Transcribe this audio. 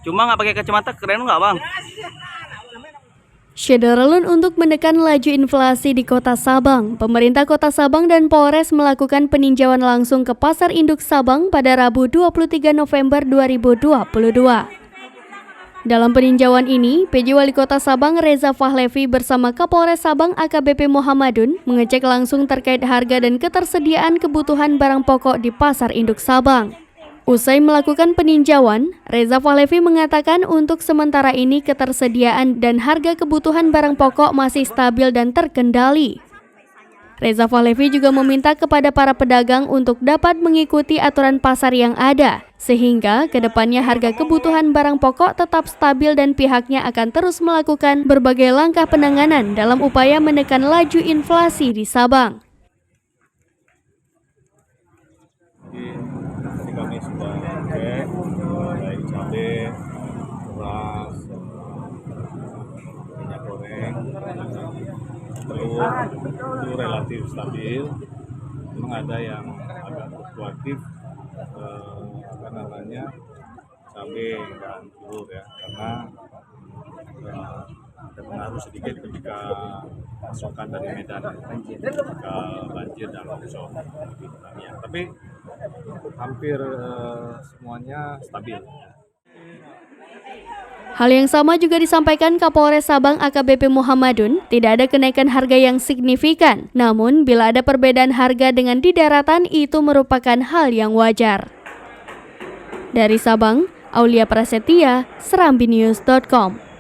Cuma nggak pakai kacamata, keren nggak bang? Syederalun untuk menekan laju inflasi di Kota Sabang, pemerintah Kota Sabang dan Polres melakukan peninjauan langsung ke Pasar Induk Sabang pada Rabu 23 November 2022. Dalam peninjauan ini, PJ Wali Kota Sabang Reza Fahlevi bersama Kapolres Sabang AKBP Muhammadun mengecek langsung terkait harga dan ketersediaan kebutuhan barang pokok di Pasar Induk Sabang. Usai melakukan peninjauan, Reza Fahlevi mengatakan untuk sementara ini ketersediaan dan harga kebutuhan barang pokok masih stabil dan terkendali. Reza Fahlevi juga meminta kepada para pedagang untuk dapat mengikuti aturan pasar yang ada, sehingga kedepannya harga kebutuhan barang pokok tetap stabil dan pihaknya akan terus melakukan berbagai langkah penanganan dalam upaya menekan laju inflasi di Sabang. Tadi kami sudah cek baik cabai, beras, minyak goreng, telur itu relatif stabil. Memang ada yang agak fluktuatif, cabai dan telur ya, karena ada pengaruh sedikit ketika pasokan dari Medan ketika banjir dan longsor di Pertanian. Tapi hampir semuanya stabil. Hal yang sama juga disampaikan Kapolres Sabang AKBP Muhammadun, tidak ada kenaikan harga yang signifikan. Namun, bila ada perbedaan harga dengan di daratan, itu merupakan hal yang wajar. Dari Sabang, Aulia Prasetya, serambinews.com.